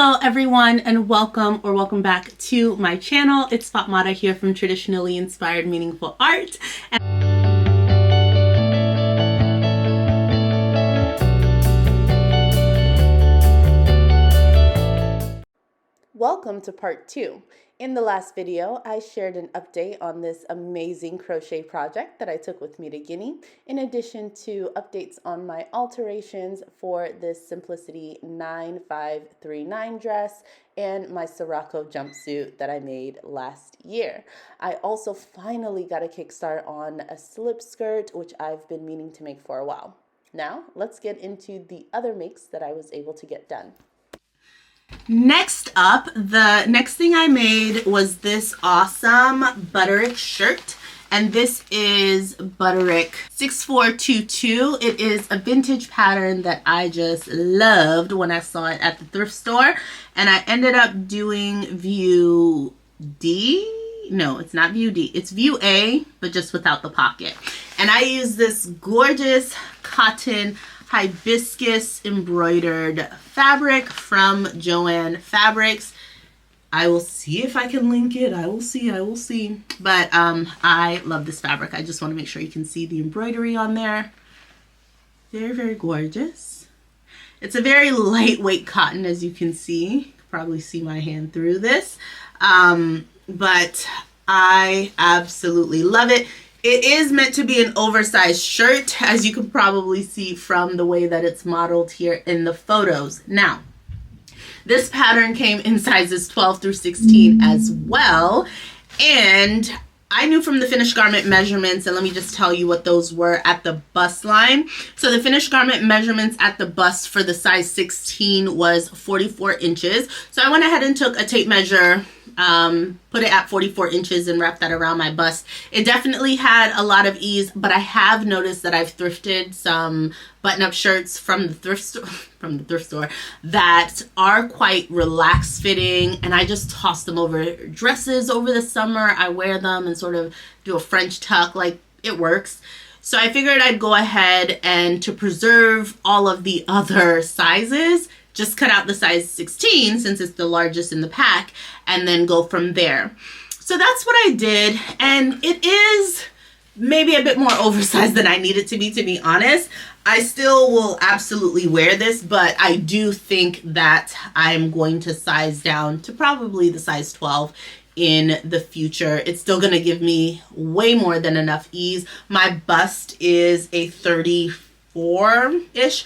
Hello everyone, and welcome back to my channel. It's Fatmata here from Traditionally Inspired Meaningful Art. Welcome to part 2. In the last video, I shared an update on this amazing crochet project that I took with me to Guinea, in addition to updates on my alterations for this Simplicity 9539 dress and my Sirocco jumpsuit that I made last year. I also finally got a kickstart on a slip skirt, which I've been meaning to make for a while. Now, let's get into the other makes that I was able to get done. Next up, the next thing I made was this awesome Butterick shirt, and this is Butterick 6422. It is a vintage pattern that I just loved when I saw it at the thrift store, and I ended up doing view D. No, it's not view D. It's view A, but just without the pocket. And I use this gorgeous cotton hibiscus embroidered fabric from Joann Fabrics. I will see if I can link it. I will see. But I love this fabric. I just want to make sure you can see the embroidery on there. Very, very gorgeous. It's a very lightweight cotton, as you can see. You can probably see my hand through this. But I absolutely love it. It is meant to be an oversized shirt, as you can probably see from the way that it's modeled here in the photos. Now, this pattern came in sizes 12 through 16 as well, and I knew from the finished garment measurements, and let me just tell you what those were at the bust line. So the finished garment measurements at the bust for the size 16 was 44 inches. So I went ahead and took a tape measure, put it at 44 inches and wrapped that around my bust. It definitely had a lot of ease, but I have noticed that I've thrifted some button-up shirts from the thrift store that are quite relaxed fitting, and I just toss them over dresses over the summer. I wear them and sort of do a French tuck, like it works. So I figured I'd go ahead and, to preserve all of the other sizes, just cut out the size 16 since it's the largest in the pack, and then go from there. So that's what I did, and it is maybe a bit more oversized than I need it to be honest. I still will absolutely wear this, but I do think that I'm going to size down to probably the size 12 in the future. It's still going to give me way more than enough ease. My bust is a 34-ish.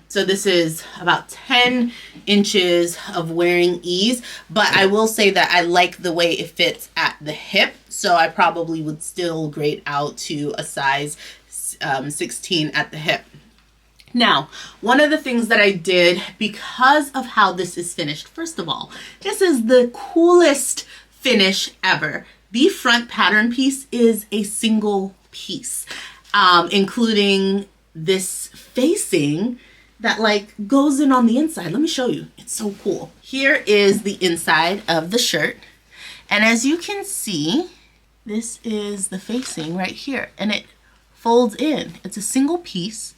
So this is about 10 inches of wearing ease, but I will say that I like the way it fits at the hip. So I probably would still grade out to a size 16 at the hip. Now, one of the things that I did because of how this is finished, first of all, this is the coolest finish ever. The front pattern piece is a single piece, including this facing that like goes in on the inside. Let me show you. It's so cool. Here is the inside of the shirt. And as you can see, this is the facing right here, and it folds in. It's a single piece,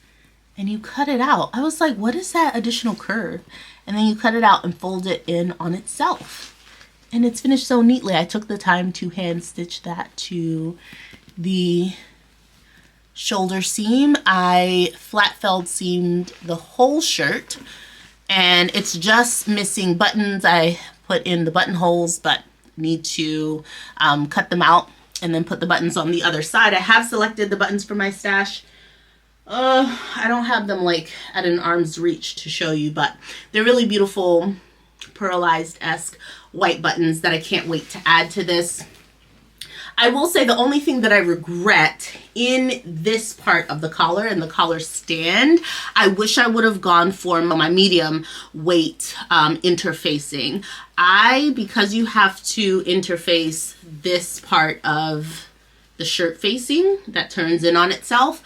and you cut it out. I was like, what is that additional curve? And then you cut it out and fold it in on itself. And it's finished so neatly. I took the time to hand stitch that to the shoulder seam. I flat felled seamed the whole shirt, and it's just missing buttons. I put in the buttonholes, but need to cut them out and then put the buttons on the other side. I have selected the buttons for my stash. I don't have them like at an arm's reach to show you, but they're really beautiful pearlized-esque white buttons that I can't wait to add to this. I will say the only thing that I regret in this part of the collar and the collar stand, I wish I would have gone for my medium weight interfacing. Because you have to interface this part of the shirt facing that turns in on itself,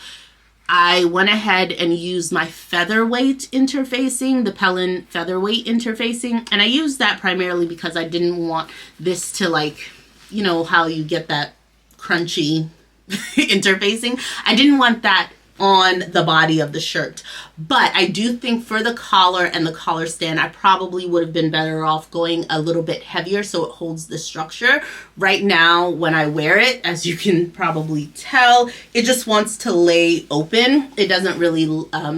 I went ahead and used my featherweight interfacing, the Pellin featherweight interfacing, and I used that primarily because I didn't want this to, like, how you get that crunchy interfacing. I didn't want that on the body of the shirt. But I do think for the collar and the collar stand, I probably would have been better off going a little bit heavier so it holds the structure. Right now, when I wear it, as you can probably tell, it just wants to lay open. It doesn't really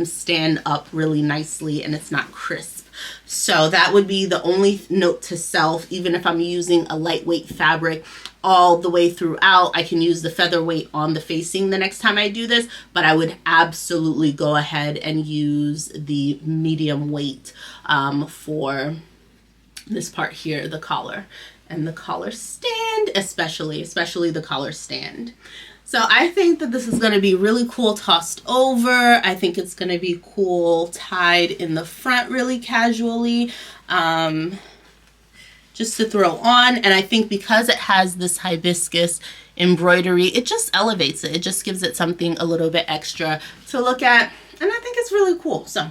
stand up really nicely, and it's not crisp. So that would be the only note to self. Even if I'm using a lightweight fabric all the way throughout, I can use the featherweight on the facing the next time I do this, but I would absolutely go ahead and use the medium weight for this part here, the collar and the collar stand, especially the collar stand. So I think that this is going to be really cool tossed over. I think it's going to be cool tied in the front really casually, just to throw on. And I think because it has this hibiscus embroidery, it just elevates it. It just gives it something a little bit extra to look at. And I think it's really cool. So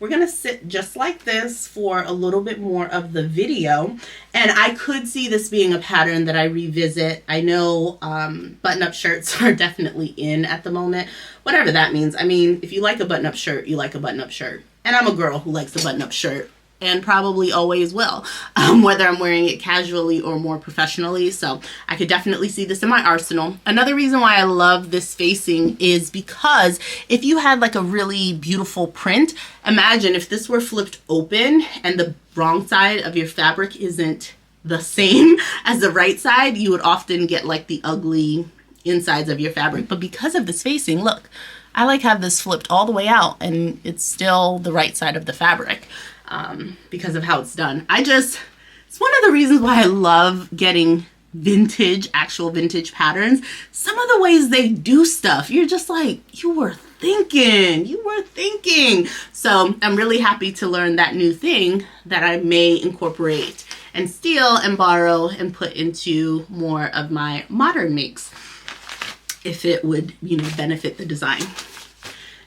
we're going to sit just like this for a little bit more of the video. And I could see this being a pattern that I revisit. I know button-up shirts are definitely in at the moment, whatever that means. I mean, if you like a button-up shirt, you like a button-up shirt. And I'm a girl who likes a button-up shirt, and probably always will, whether I'm wearing it casually or more professionally. So I could definitely see this in my arsenal. Another reason why I love this facing is because if you had like a really beautiful print, imagine if this were flipped open and the wrong side of your fabric isn't the same as the right side, you would often get like the ugly insides of your fabric. But because of this facing, look, I like have this flipped all the way out and it's still the right side of the fabric. Because of how it's done. It's one of the reasons why I love getting vintage, actual vintage patterns. Some of the ways they do stuff, you're just like, you were thinking. So I'm really happy to learn that new thing that I may incorporate and steal and borrow and put into more of my modern makes, if it would, benefit the design.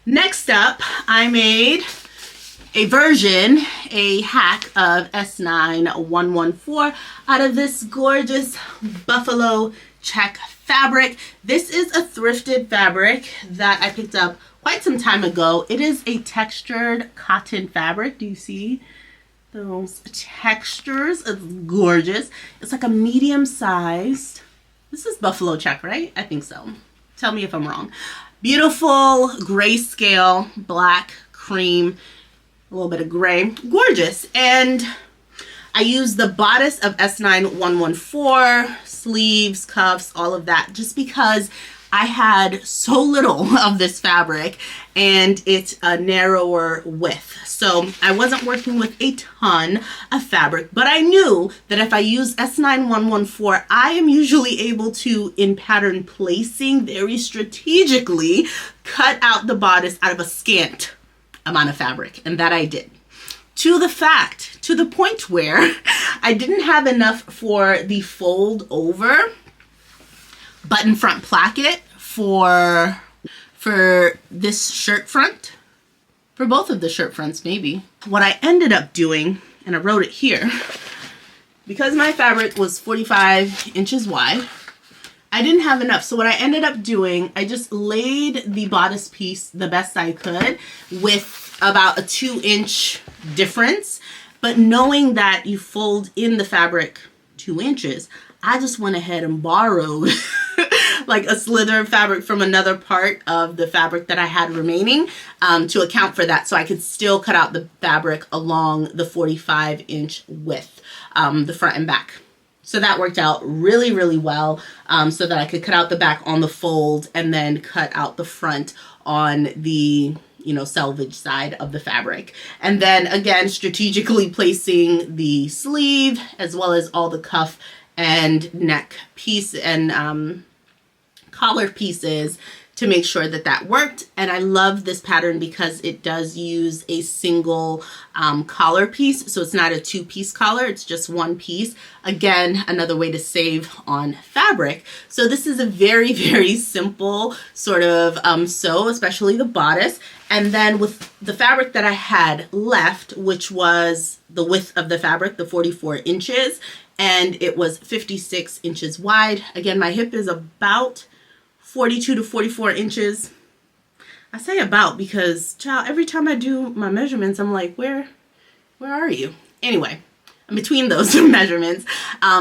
Next up, I made a hack of S9114 out of this gorgeous buffalo check fabric. This is a thrifted fabric that I picked up quite some time ago. It is a textured cotton fabric. Do you see those textures? It's gorgeous. It's like a medium sized, this is buffalo check, right? I think so. Tell me if I'm wrong. Beautiful grayscale, black, cream, a little bit of gray, gorgeous. And I used the bodice of S9114, sleeves, cuffs, all of that, just because I had so little of this fabric and it's a narrower width. So I wasn't working with a ton of fabric, but I knew that if I use S9114, I am usually able to, in pattern placing, very strategically cut out the bodice out of a scant amount of fabric, and that I did. To the point where I didn't have enough for the fold over button front placket for this shirt front, for both of the shirt fronts maybe. What I ended up doing, and I wrote it here, because my fabric was 45 inches wide, I didn't have enough. So what I ended up doing, I just laid the bodice piece the best I could with about a 2-inch difference. But knowing that you fold in the fabric 2 inches, I just went ahead and borrowed like a slither of fabric from another part of the fabric that I had remaining to account for that. So I could still cut out the fabric along the 45-inch width, the front and back. So that worked out really, really well, so that I could cut out the back on the fold and then cut out the front on the, selvage side of the fabric. And then again, strategically placing the sleeve as well as all the cuff and neck piece and collar pieces to make sure that that worked. And I love this pattern because it does use a single collar piece. So it's not a 2-piece collar, it's just 1 piece. Again, another way to save on fabric. So this is a very, very simple sort of sew, especially the bodice. And then with the fabric that I had left, which was the width of the fabric, the 44 inches, and it was 56 inches wide. Again, my hip is about 42 to 44 inches. I say about because, child, every time I do my measurements, I'm like, where are you? Anyway, I'm between those measurements.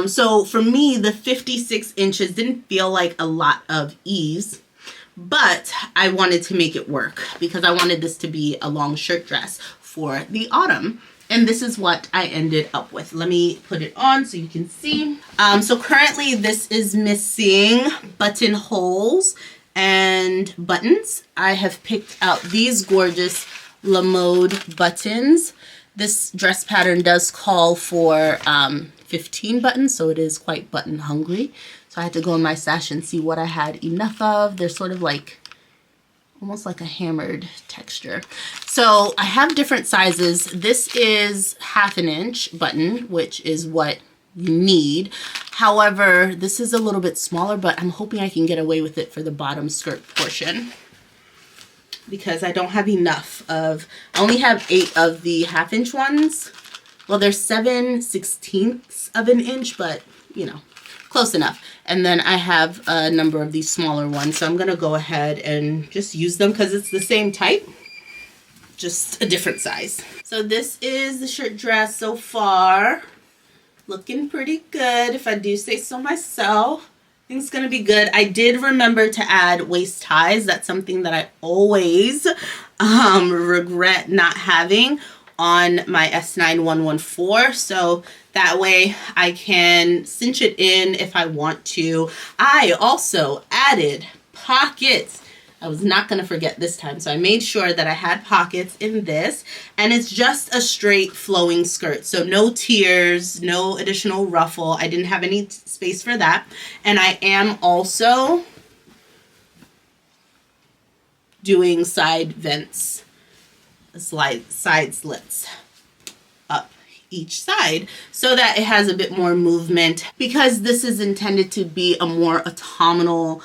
So for me, the 56 inches didn't feel like a lot of ease, but I wanted to make it work because I wanted this to be a long shirt dress for the autumn. And this is what I ended up with. Let me put it on so you can see. So currently this is missing buttonholes and buttons. I have picked out these gorgeous La Mode buttons. This dress pattern does call for 15 buttons, so it is quite button hungry. So I had to go in my stash and see what I had enough of. They're sort of like, almost like a hammered texture. So I have different sizes. This is 1/2 inch button, which is what you need. However, this is a little bit smaller, but I'm hoping I can get away with it for the bottom skirt portion because I don't have enough of, I only have 8 of the 1/2 inch ones. Well, they're 7/16 of an inch, but you know, close enough. And then I have a number of these smaller ones. So I'm gonna go ahead and just use them because it's the same type, just a different size. So this is the shirt dress so far. Looking pretty good, if I do say so myself. I think it's gonna be good. I did remember to add waist ties. That's something that I always regret not having on my S9114. So that way I can cinch it in if I want to. I also added pockets. I was not going to forget this time, so I made sure that I had pockets in this, and it's just a straight flowing skirt, so no tiers, no additional ruffle. I didn't have any space for that, and I am also doing side vents, side slits up each side so that it has a bit more movement. Because this is intended to be a more autumnal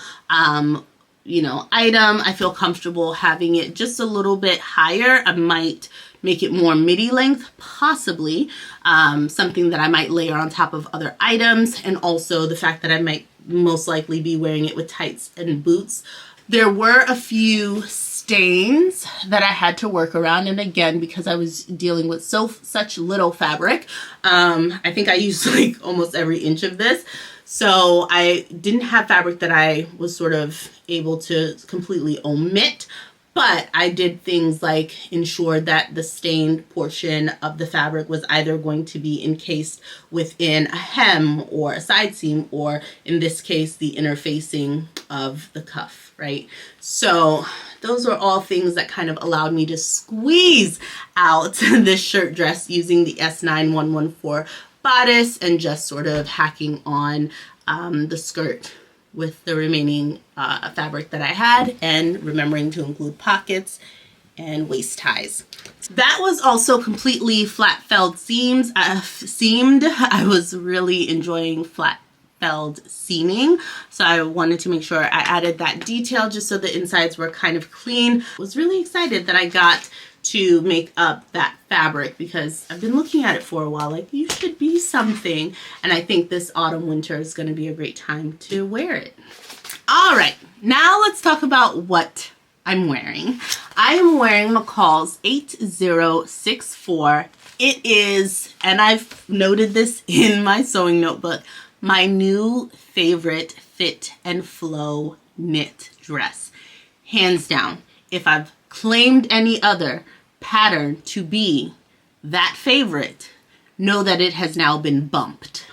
you know, item, I feel comfortable having it just a little bit higher. I might make it more midi length, possibly something that I might layer on top of other items, and also the fact that I might most likely be wearing it with tights and boots. There were a few stains that I had to work around, and again, because I was dealing with such little fabric, I think I used like almost every inch of this. So I didn't have fabric that I was sort of able to completely omit, but I did things like ensure that the stained portion of the fabric was either going to be encased within a hem or a side seam, or in this case, the interfacing of the cuff, right? So those are all things that kind of allowed me to squeeze out this shirt dress using the S9114 bodice and just sort of hacking on the skirt with the remaining fabric that I had, and remembering to include pockets and waist ties. That was also completely flat felled seamed. I was really enjoying flat felled seaming, so I wanted to make sure I added that detail just so the insides were kind of clean. Was really excited that I got to make up that fabric because I've been looking at it for a while, like, you should be something, and I think this autumn winter is going to be a great time to wear it. All right, now let's talk about what I'm wearing. I am wearing McCall's 8064. It is, and I've noted this in my sewing notebook, my new favorite fit and flow knit dress. Hands down. If I've claimed any other pattern to be that favorite, know that it has now been bumped.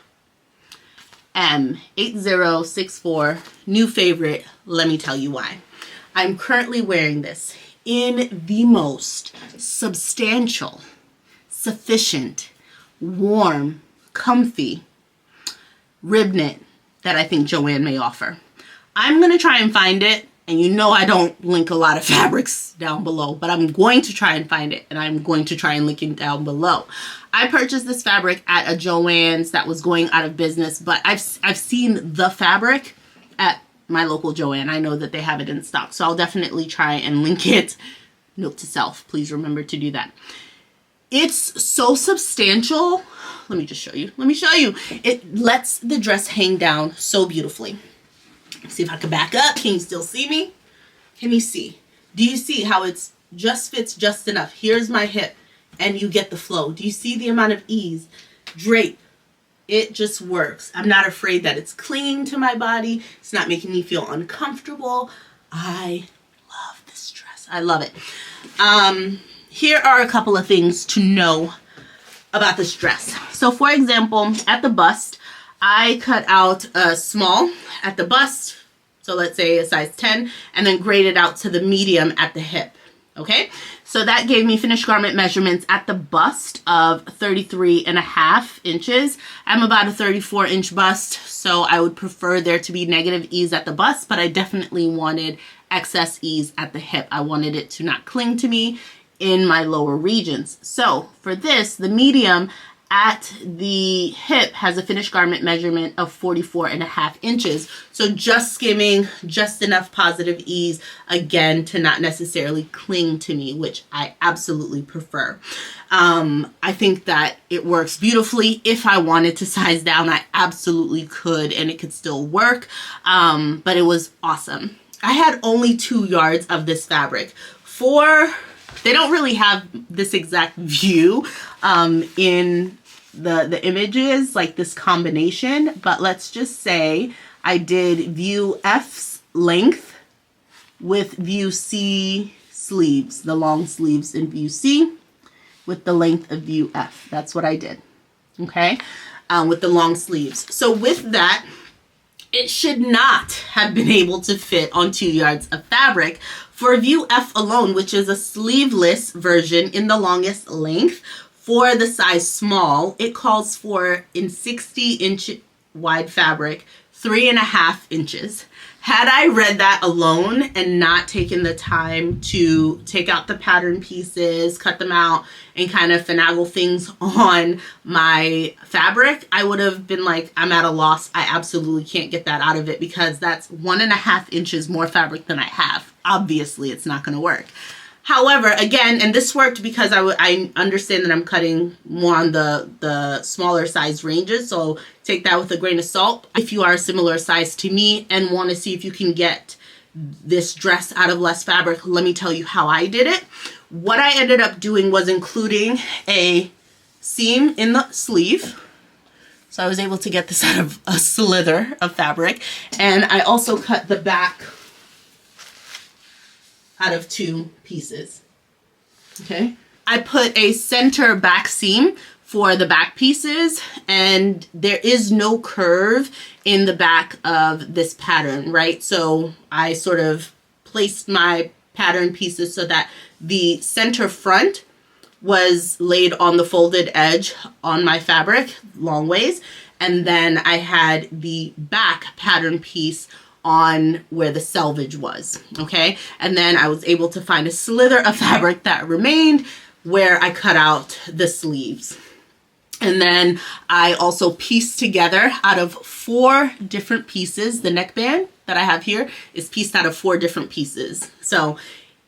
M8064, new favorite. Let me tell you why. I'm currently wearing this in the most substantial, sufficient, warm, comfy rib knit that I think Joann may offer. I'm going to try and find it. And you know I don't link a lot of fabrics down below, but I'm going to try and find it, and I'm going to try and link it down below. I purchased this fabric at a Joann's that was going out of business, but I've seen the fabric at my local Joann. I know that they have it in stock, so I'll definitely try and link it. Note to self, please remember to do that. It's so substantial. Let me just show you. Let me show you. It lets the dress hang down so beautifully. See if I can back up. Can you still see me? Can you see? Do you see how it's just fits just enough? Here's my hip, and you get the flow. Do you see the amount of ease? Drape. It just works. I'm not afraid that it's clinging to my body. It's not making me feel uncomfortable. I love this dress. I love it. Here are a couple of things to know about this dress. So for example, at the bust, I cut out a small at the bust, so let's say a size 10, and then graded out to the medium at the hip. Okay, so that gave me finished garment measurements at the bust of 33.5 inches. I'm about a 34-inch bust, so I would prefer there to be negative ease at the bust, but I definitely wanted excess ease at the hip. I wanted it to not cling to me in my lower regions. So for this, the medium at the hip has a finished garment measurement of 44.5 inches. So just skimming, just enough positive ease, again, to not necessarily cling to me, which I absolutely prefer. I think that it works beautifully. If I wanted to size down, I absolutely could, and it could still work. But it was awesome. I had only 2 yards of this fabric. They don't really have this exact view in the images, like this combination, but let's just say I did view F's length with view C sleeves, the long sleeves in view C with the length of view F. That's what I did, okay, with the long sleeves. So with that, it should not have been able to fit on 2 yards of fabric. For view F alone, which is a sleeveless version in the longest length, for the size small, it calls for, in 60-inch wide fabric, 3.5 inches. Had I read that alone and not taken the time to take out the pattern pieces, cut them out, and kind of finagle things on my fabric, I would have been like, I'm at a loss. I absolutely can't get that out of it because that's 1.5 inches more fabric than I have. Obviously, it's not going to work. However, again, and this worked because I understand that I'm cutting more on the smaller size ranges, so take that with a grain of salt. If you are a similar size to me and want to see if you can get this dress out of less fabric, let me tell you how I did it. What I ended up doing was including a seam in the sleeve. So I was able to get this out of a slither of fabric. And I also cut the back out of 2 pieces. Okay. I put a center back seam for the back pieces, and there is no curve in the back of this pattern, right? So I sort of placed my pattern pieces so that the center front was laid on the folded edge on my fabric long ways, and then I had the back pattern piece on where the selvage was, okay? And then I was able to find a slither of fabric that remained where I cut out the sleeves. And then I also pieced together out of 4 different pieces. The neckband that I have here is pieced out of 4 different pieces. So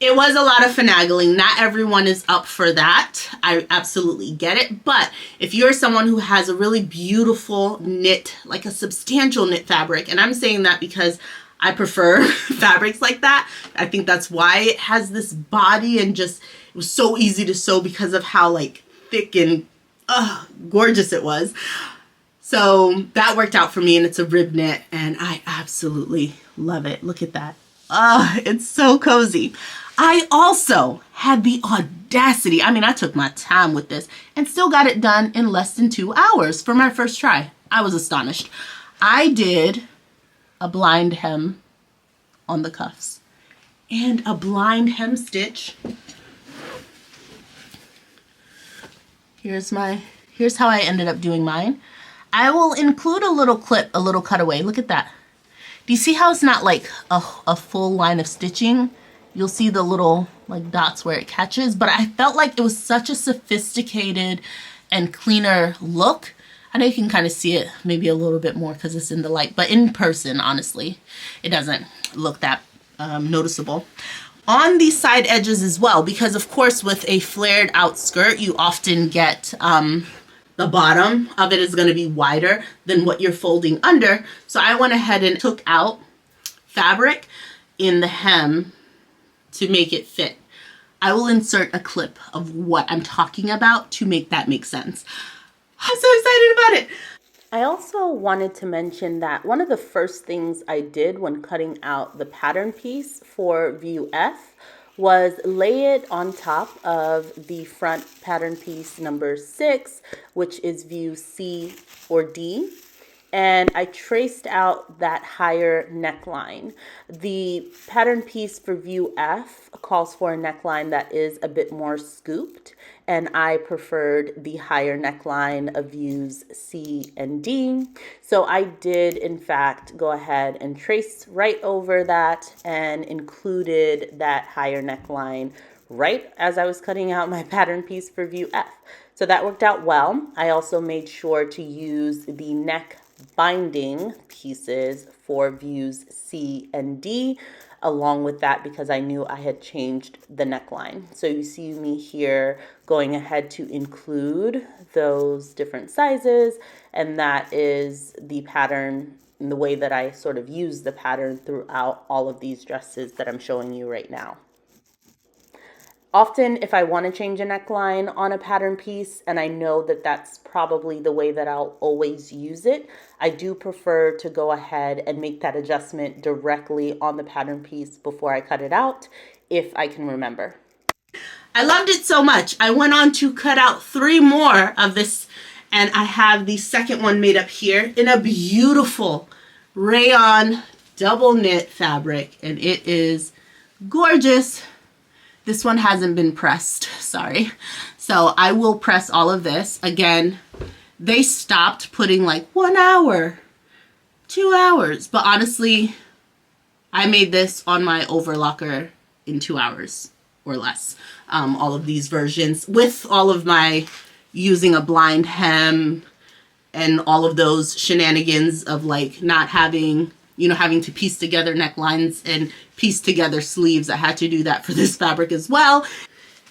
it was a lot of finagling. Not everyone is up for that. I absolutely get it. But if you're someone who has a really beautiful knit, like a substantial knit fabric, and I'm saying that because I prefer fabrics like that. I think that's why it has this body, and just, it was so easy to sew because of how like thick and gorgeous it was. So that worked out for me, and it's a rib knit, and I absolutely love it. Look at that. It's so cozy. I also had the audacity, I mean, I took my time with this and still got it done in less than 2 hours for my first try. I was astonished. I did a blind hem on the cuffs and a blind hem stitch. Here's how I ended up doing mine. I will include a little clip, a little cutaway. Look at that. Do you see how it's not like a full line of stitching? You'll see the little like dots where it catches, but I felt like it was such a sophisticated and cleaner look. I know you can kind of see it maybe a little bit more because it's in the light, but in person, honestly, it doesn't look that noticeable. On the side edges as well, because of course with a flared out skirt, you often get the bottom of it is going to be wider than what you're folding under. So I went ahead and took out fabric in the hem to make it fit. I will insert a clip of what I'm talking about to make that make sense. I'm so excited about it. I also wanted to mention that one of the first things I did when cutting out the pattern piece for view F was lay it on top of the front pattern piece number 6, which is view C or D. And I traced out that higher neckline. The pattern piece for view F calls for a neckline that is a bit more scooped, and I preferred the higher neckline of views C and D. So I did, in fact, go ahead and trace right over that and included that higher neckline right as I was cutting out my pattern piece for view F. So that worked out well. I also made sure to use the neck binding pieces for views C and D along with that because I knew I had changed the neckline. So you see me here going ahead to include those different sizes, and that is the pattern and the way that I sort of use the pattern throughout all of these dresses that I'm showing you right now. Often, if I want to change a neckline on a pattern piece, and I know that that's probably the way that I'll always use it, I do prefer to go ahead and make that adjustment directly on the pattern piece before I cut it out, if I can remember. I loved it so much. I went on to cut out 3 more of this, and I have the second one made up here in a beautiful rayon double knit fabric, and it is gorgeous. This one hasn't been pressed, sorry. So I will press all of this. Again, they stopped putting like 1 hour, 2 hours, but honestly, I made this on my overlocker in 2 hours or less. All of these versions with all of my using a blind hem and all of those shenanigans of like not having, you know, having to piece together necklines and piece together sleeves. I had to do that for this fabric as well.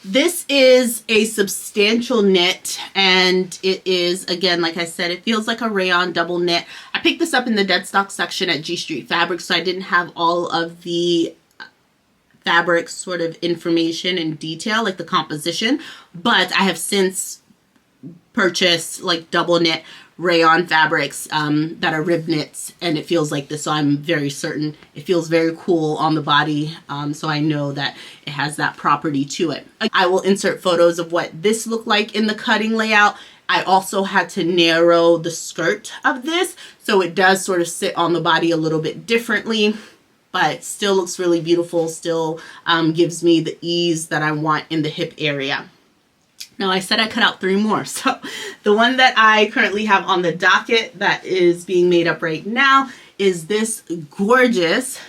This is a substantial knit, and it is, again, like I said, it feels like a rayon double knit. I picked this up in the dead stock section at G Street Fabrics, so I didn't have all of the fabric sort of information in detail, like the composition, but I have since purchased like double knit rayon fabrics that are rib knits, and it feels like this, so I'm very certain it feels very cool on the body, so I know that it has that property to it. I will insert photos of what this looked like in the cutting layout. I also had to narrow the skirt of this, so it does sort of sit on the body a little bit differently, but still looks really beautiful, still gives me the ease that I want in the hip area. Now, I said I cut out 3 more, so the one that I currently have on the docket that is being made up right now is this gorgeous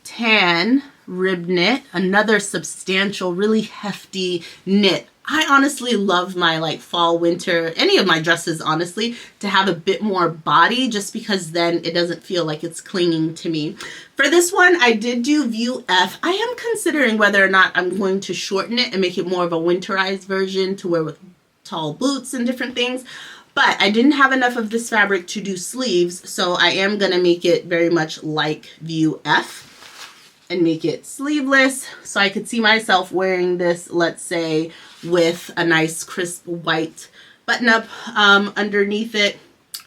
tan rib knit, another substantial, really hefty knit. I honestly love my like fall, winter, any of my dresses, honestly, to have a bit more body, just because then it doesn't feel like it's clinging to me. For this one, I did do view F. I am considering whether or not I'm going to shorten it and make it more of a winterized version to wear with tall boots and different things. But I didn't have enough of this fabric to do sleeves, so I am going to make it very much like view F and make it sleeveless, so I could see myself wearing this, let's say, with a nice crisp white button up underneath it.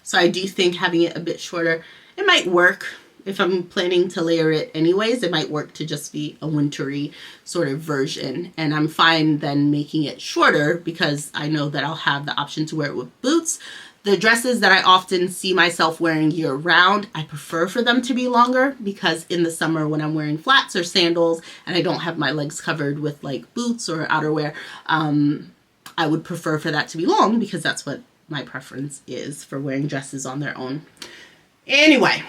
So I do think having it a bit shorter, it might work. If I'm planning to layer it anyways, it might work to just be a wintry sort of version. And I'm fine then making it shorter because I know that I'll have the option to wear it with boots. The dresses that I often see myself wearing year round, I prefer for them to be longer, because in the summer when I'm wearing flats or sandals and I don't have my legs covered with like boots or outerwear, I would prefer for that to be long, because that's what my preference is for wearing dresses on their own. Anyway,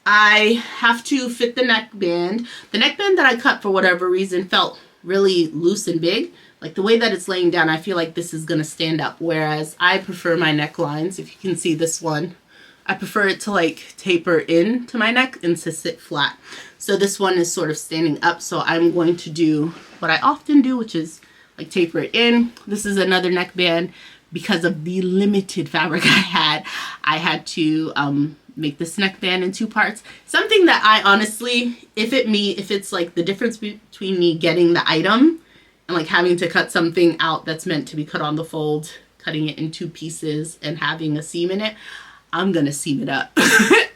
I have to fit the neckband. The neckband that I cut for whatever reason felt really loose and big. Like the way that it's laying down, I feel like this is going to stand up, whereas I prefer my necklines, if you can see this one, I prefer it to like taper in to my neck and to sit flat. So this one is sort of standing up, so I'm going to do what I often do, which is like taper it in. This is another neckband, because of the limited fabric I had to make this neckband in 2 parts. Something that I honestly, if it's like the difference between me getting the item and like having to cut something out that's meant to be cut on the fold, cutting it in 2 pieces and having a seam in it, I'm gonna seam it up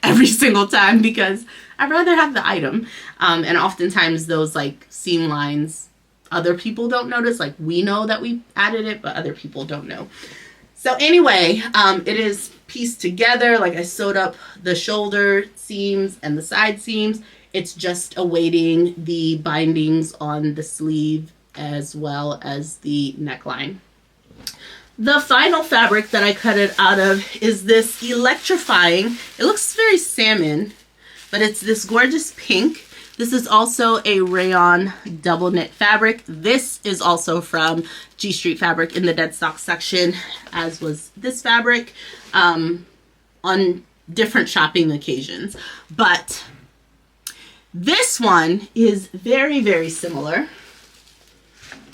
every single time because I'd rather have the item. And oftentimes those like seam lines, other people don't notice. Like we know that we added it, but other people don't know. So anyway, it is pieced together. Like I sewed up the shoulder seams and the side seams. It's just awaiting the bindings on the sleeve as well as the neckline. The final fabric that I cut it out of is this electrifying, it looks very salmon, but it's this gorgeous pink. This is also a rayon double knit fabric. This is also from G Street Fabric in the dead stock section, as was this fabric, on different shopping occasions. But this one is very, very similar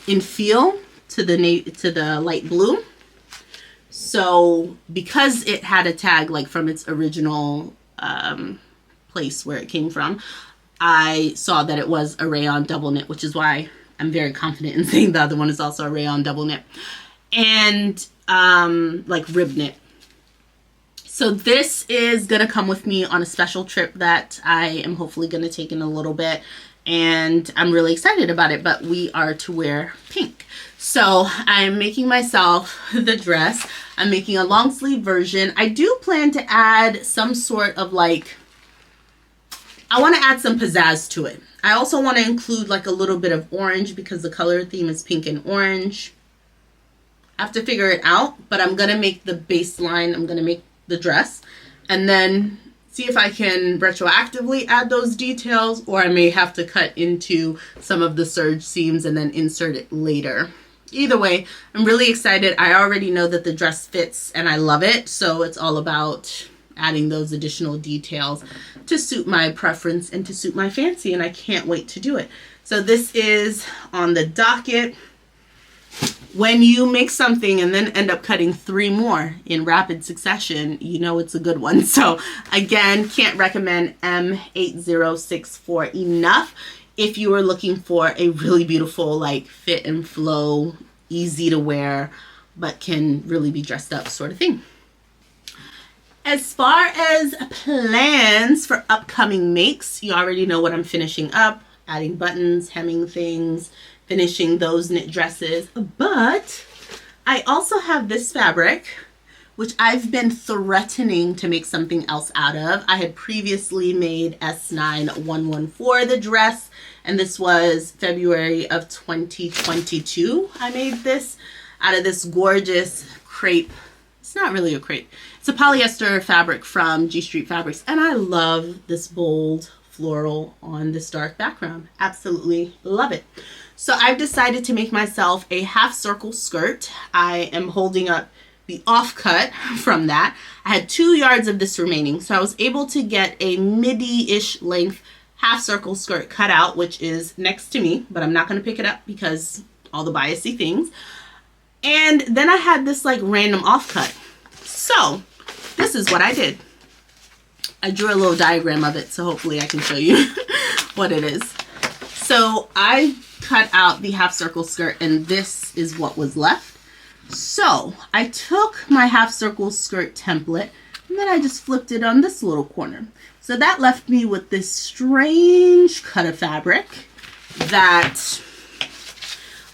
in feel to the light blue. So because it had a tag like from its original place where it came from, I saw that it was a rayon double knit, which is why I'm very confident in saying the other one is also a rayon double knit, and like rib knit. So this is gonna come with me on a special trip that I am hopefully gonna take in a little bit, and I'm really excited about it, but we are to wear pink. So I'm making myself the dress. I'm making a long sleeve version. I do plan to add some sort of like, I want to add some pizzazz to it. I also want to include like a little bit of orange because the color theme is pink and orange. I have to figure it out, but I'm going to make the baseline. I'm going to make the dress and then see if I can retroactively add those details, or I may have to cut into some of the serge seams and then insert it later. Either way, I'm really excited. I already know that the dress fits and I love it. So it's all about adding those additional details to suit my preference and to suit my fancy, and I can't wait to do it. So this is on the docket. When you make something and then end up cutting 3 more in rapid succession, you know it's a good one. So again, can't recommend M8064 enough if you are looking for a really beautiful like fit and flow, easy to wear, but can really be dressed up sort of thing. As far as plans for upcoming makes, you already know what I'm finishing up, adding buttons, hemming things, finishing those knit dresses. But I also have this fabric, which I've been threatening to make something else out of. I had previously made S9114 the dress, and this was February of 2022. I made this out of this gorgeous crepe. It's not really a crepe. It's a polyester fabric from G Street Fabrics, and I love this bold floral on this dark background. Absolutely love it. So I've decided to make myself a half circle skirt. I am holding up the offcut from that. I had 2 yards of this remaining, so I was able to get a midi-ish length half circle skirt cut out, which is next to me, but I'm not going to pick it up because all the biasy things. And then I had this like random offcut. So this is what I did. I drew a little diagram of it, so hopefully I can show you what it is. So I cut out the half circle skirt, and this is what was left. So I took my half circle skirt template, and then I just flipped it on this little corner. So that left me with this strange cut of fabric that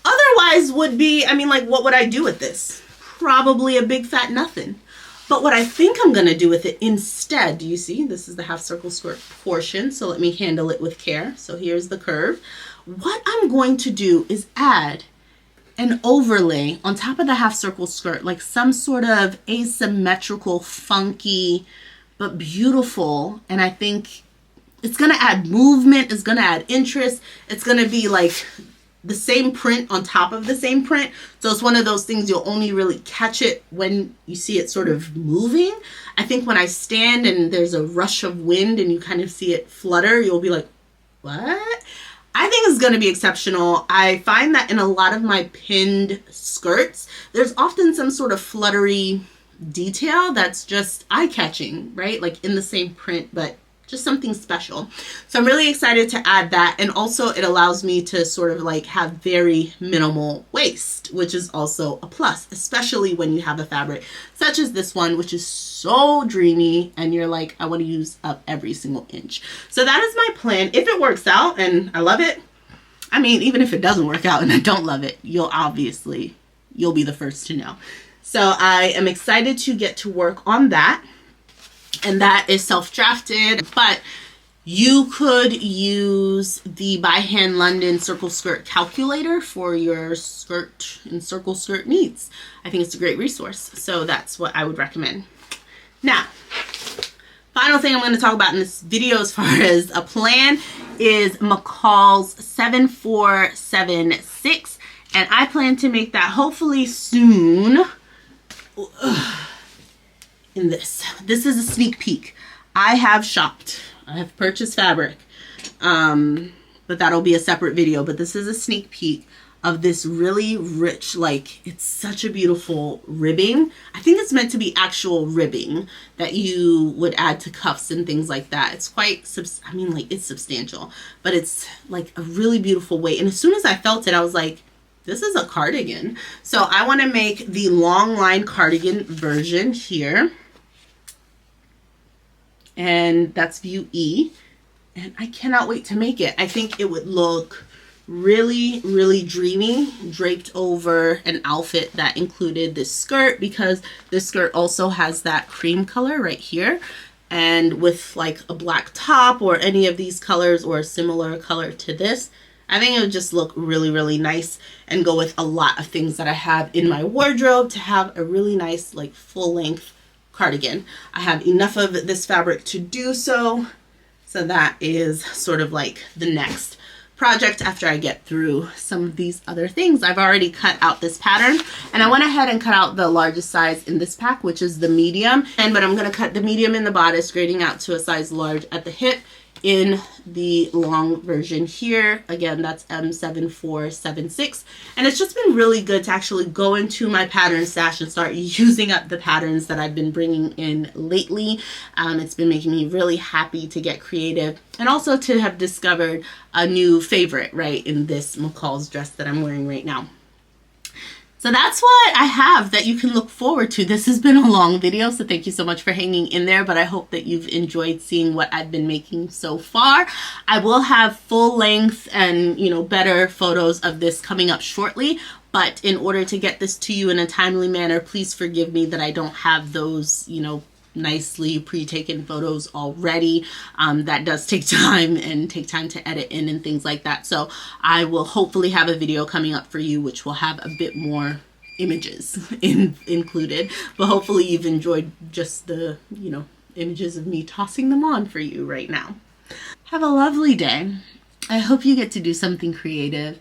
otherwise would be, I mean, like, what would I do with this? Probably a big fat nothing. But what I think I'm going to do with it instead, do you see? This is the half circle skirt portion, so let me handle it with care. So here's the curve. What I'm going to do is add an overlay on top of the half circle skirt, like some sort of asymmetrical, funky, but beautiful. And I think it's going to add movement, it's going to add interest. It's going to be like the same print on top of the same print. So it's one of those things you'll only really catch it when you see it sort of moving. I think when I stand and there's a rush of wind and you kind of see it flutter, you'll be like, what? I think it's going to be exceptional. I find that in a lot of my pinned skirts, there's often some sort of fluttery detail that's just eye-catching, right? Like in the same print, but just something special. So I'm really excited to add that. And also it allows me to sort of like have very minimal waist, which is also a plus, especially when you have a fabric such as this one, which is so dreamy and you're like, I want to use up every single inch. So that is my plan. If it works out and I love it, I mean, even if it doesn't work out and I don't love it, you'll be the first to know. So I am excited to get to work on that. And that is self-drafted, but you could use the By Hand London circle skirt calculator for your skirt and circle skirt needs. I think it's a great resource, so that's what I would recommend. Now, final thing I'm going to talk about in this video as far as a plan is McCall's 7476, and I plan to make that hopefully soon. In this is a sneak peek. I have shopped, I have purchased fabric, but that'll be a separate video. But this is a sneak peek of this really rich, like, it's such a beautiful ribbing. I think it's meant to be actual ribbing that you would add to cuffs and things like that. It's quite, I mean, like, it's substantial, but it's like a really beautiful weight. And as soon as I felt it, I was like, this is a cardigan. So I want to make the long line cardigan version here. And that's view E, and I cannot wait to make it. I think it would look really, really dreamy draped over an outfit that included this skirt, because this skirt also has that cream color right here, and with like a black top or any of these colors or a similar color to this, I think it would just look really, really nice and go with a lot of things that I have in my wardrobe to have a really nice, like, full length cardigan. I have enough of this fabric to do so. So that is sort of like the next project after I get through some of these other things. I've already cut out this pattern, and I went ahead and cut out the largest size in this pack, which is the medium. But I'm going to cut the medium in the bodice, grading out to a size large at the hip in the long version here. Again, that's M7476, and it's just been really good to actually go into my pattern stash and start using up the patterns that I've been bringing in lately. It's been making me really happy to get creative, and also to have discovered a new favorite, right, in this McCall's dress that I'm wearing right now. So that's what I have that you can look forward to. This has been a long video, so thank you so much for hanging in there, but I hope that you've enjoyed seeing what I've been making so far. I will have full length and, you know, better photos of this coming up shortly, but in order to get this to you in a timely manner, please forgive me that I don't have those, you know, nicely pre-taken photos already. That does take time and take time to edit in and things like that. So I will hopefully have a video coming up for you which will have a bit more images included, but hopefully you've enjoyed just the, you know, images of me tossing them on for you right now. Have a lovely day. I hope you get to do something creative,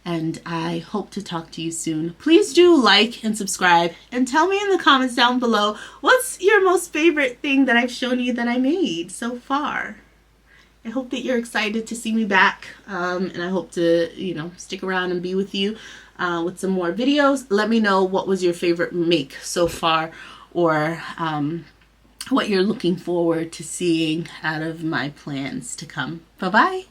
and I hope to talk to you soon. Please do like and subscribe, and tell me in the comments down below, what's your most favorite thing that I've shown you that I made so far? I hope that you're excited to see me back, and I hope to, you know, stick around and be with you with some more videos. Let me know what was your favorite make so far, or what you're looking forward to seeing out of my plans to come. Bye-bye.